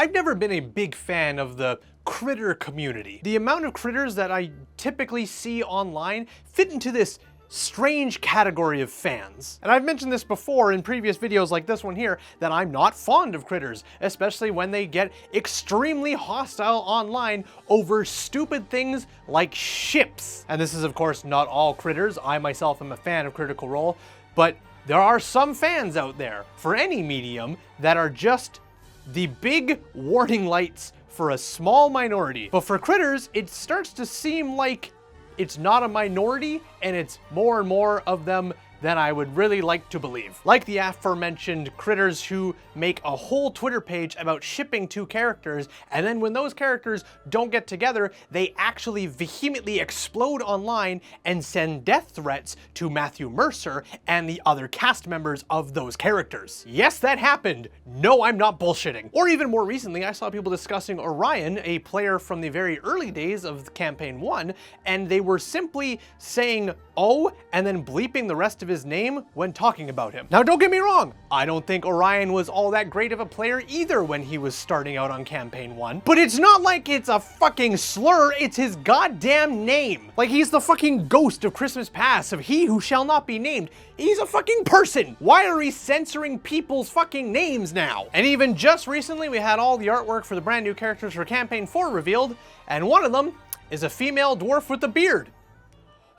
I've never been a big fan of the critter community. The amount of critters that I typically see online fit into this strange category of fans. And I've mentioned this before in previous videos like this one here, that I'm not fond of critters, especially when they get extremely hostile online over stupid things like ships. And this is of course not all critters. I myself am a fan of Critical Role, but there are some fans out there for any medium that are just the big warning lights for a small minority. But for critters, it starts to seem like it's not a minority, and it's more and more of them than I would really like to believe. Like the aforementioned critters who make a whole Twitter page about shipping two characters, and then when those characters don't get together, they actually vehemently explode online and send death threats to Matthew Mercer and the other cast members of those characters. Yes, that happened. No, I'm not bullshitting. Or even more recently, I saw people discussing Orion, a player from the very early days of Campaign 1, and they were simply saying, "Oh," and then bleeping the rest of his name when talking about him. Now don't get me wrong, I don't think Orion was all that great of a player either when he was starting out on Campaign 1, but it's not like it's a fucking slur, it's his goddamn name. Like he's the fucking ghost of Christmas Past, of He Who Shall Not Be Named. He's a fucking person. Why are we censoring people's fucking names now? And even just recently we had all the artwork for the brand new characters for Campaign 4 revealed, and one of them is a female dwarf with a beard.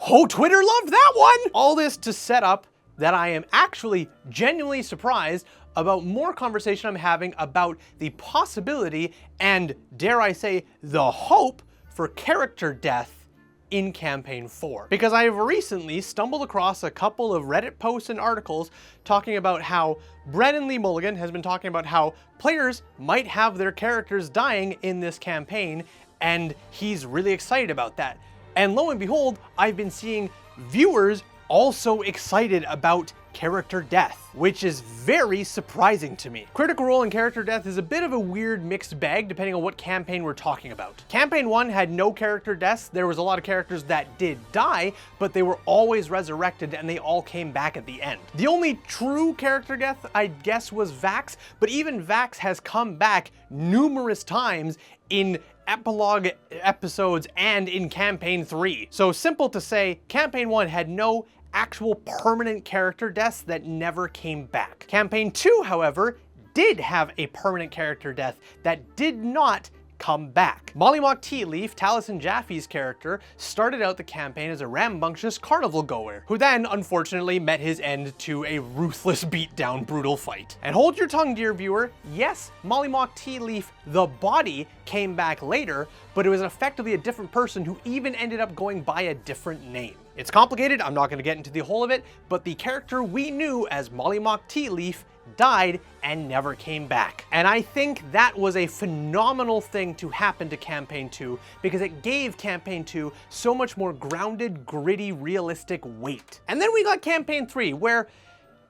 Oh, Twitter loved that one! All this to set up that I am actually genuinely surprised about more conversation I'm having about the possibility and, dare I say, the hope for character death in Campaign 4. Because I have recently stumbled across a couple of Reddit posts and articles talking about how Brennan Lee Mulligan has been talking about how players might have their characters dying in this campaign, and he's really excited about that. And lo and behold, I've been seeing viewers also excited about character death, which is very surprising to me. Critical Role and character death is a bit of a weird mixed bag depending on what campaign we're talking about. Campaign 1 had no character deaths. There was a lot of characters that did die, but they were always resurrected and they all came back at the end. The only true character death, I guess, was Vax, but even Vax has come back numerous times in epilogue episodes and in Campaign 3. So simple to say, Campaign 1 had no actual permanent character deaths that never came back. Campaign 2, however, did have a permanent character death that did not come back. Mollymock Tea Leaf, Taliesin Jaffe's character, started out the campaign as a rambunctious carnival goer, who then unfortunately met his end to a ruthless beatdown brutal fight. And hold your tongue, dear viewer, yes, Mollymock Tea Leaf, the body, came back later, but it was effectively a different person who even ended up going by a different name. It's complicated, I'm not going to get into the whole of it, but the character we knew as Mollymock Tea Leaf died and never came back. And I think that was a phenomenal thing to happen to Campaign 2 because it gave Campaign 2 so much more grounded, gritty, realistic weight. And then we got Campaign 3 where,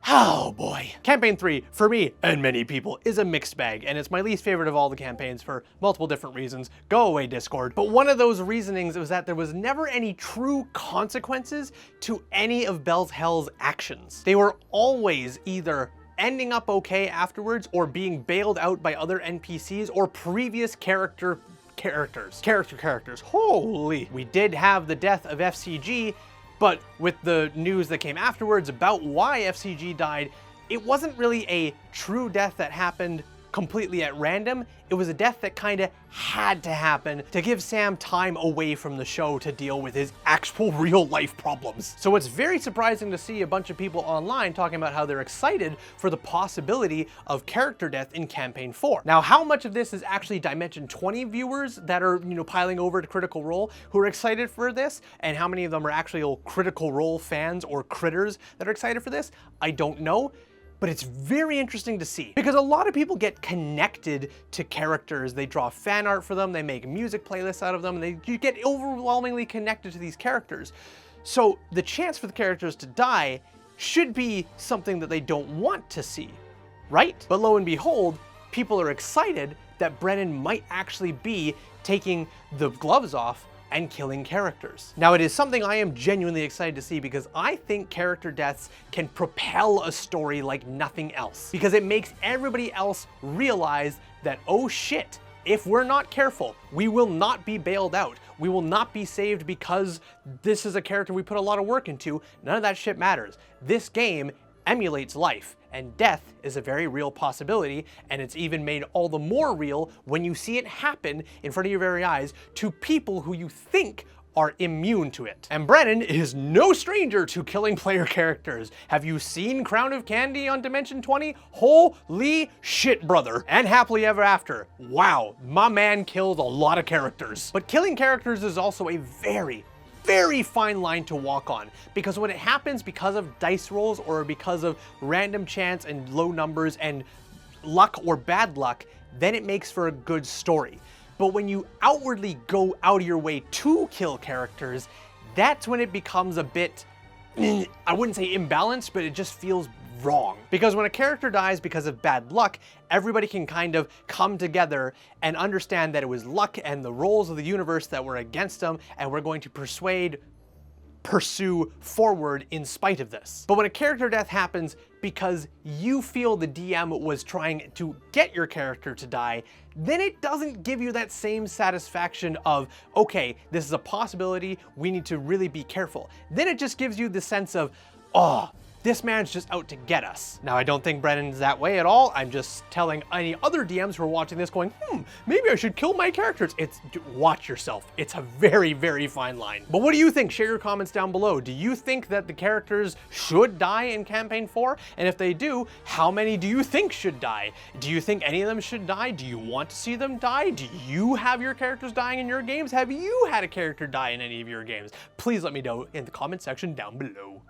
oh boy. Campaign 3, for me and many people, is a mixed bag, and it's my least favorite of all the campaigns for multiple different reasons. Go away, Discord. But one of those reasonings was that there was never any true consequences to any of Bell's Hell's actions. They were always either ending up okay afterwards or being bailed out by other NPCs or previous characters. Holy. We did have the death of FCG, but with the news that came afterwards about why FCG died, it wasn't really a true death that happened completely at random. It was a death that kind of had to happen to give Sam time away from the show to deal with his actual real life problems. So it's very surprising to see a bunch of people online talking about how they're excited for the possibility of character death in Campaign 4. Now, how much of this is actually Dimension 20 viewers that are, piling over to Critical Role who are excited for this, and how many of them are actually Critical Role fans or critters that are excited for this, I don't know. But it's very interesting to see because a lot of people get connected to characters. They draw fan art for them, they make music playlists out of them, and you get overwhelmingly connected to these characters. So the chance for the characters to die should be something that they don't want to see, right? But lo and behold, people are excited that Brennan might actually be taking the gloves off and killing characters. Now, it is something I am genuinely excited to see because I think character deaths can propel a story like nothing else, because it makes everybody else realize that, oh shit, if we're not careful, we will not be bailed out. We will not be saved because this is a character we put a lot of work into. None of that shit matters. This game emulates life, and death is a very real possibility, and it's even made all the more real when you see it happen in front of your very eyes to people who you think are immune to it. And Brennan is no stranger to killing player characters. Have you seen Crown of Candy on Dimension 20? Holy shit, brother. And Happily Ever After. Wow, my man killed a lot of characters. But killing characters is also a very fine line to walk on, because when it happens because of dice rolls or because of random chance and low numbers and luck or bad luck, then it makes for a good story. But when you outwardly go out of your way to kill characters, that's when it becomes a bit, I wouldn't say imbalanced, but it just feels wrong. Because when a character dies because of bad luck, everybody can kind of come together and understand that it was luck and the roles of the universe that were against them, and we're going to pursue forward in spite of this. But when a character death happens because you feel the DM was trying to get your character to die, then it doesn't give you that same satisfaction of, okay, this is a possibility, we need to really be careful. Then it just gives you the sense of, oh, this man's just out to get us. Now, I don't think Brennan's that way at all. I'm just telling any other DMs who are watching this going, maybe I should kill my characters. Watch yourself. It's a very fine line. But what do you think? Share your comments down below. Do you think that the characters should die in Campaign 4? And if they do, how many do you think should die? Do you think any of them should die? Do you want to see them die? Do you have your characters dying in your games? Have you had a character die in any of your games? Please let me know in the comment section down below.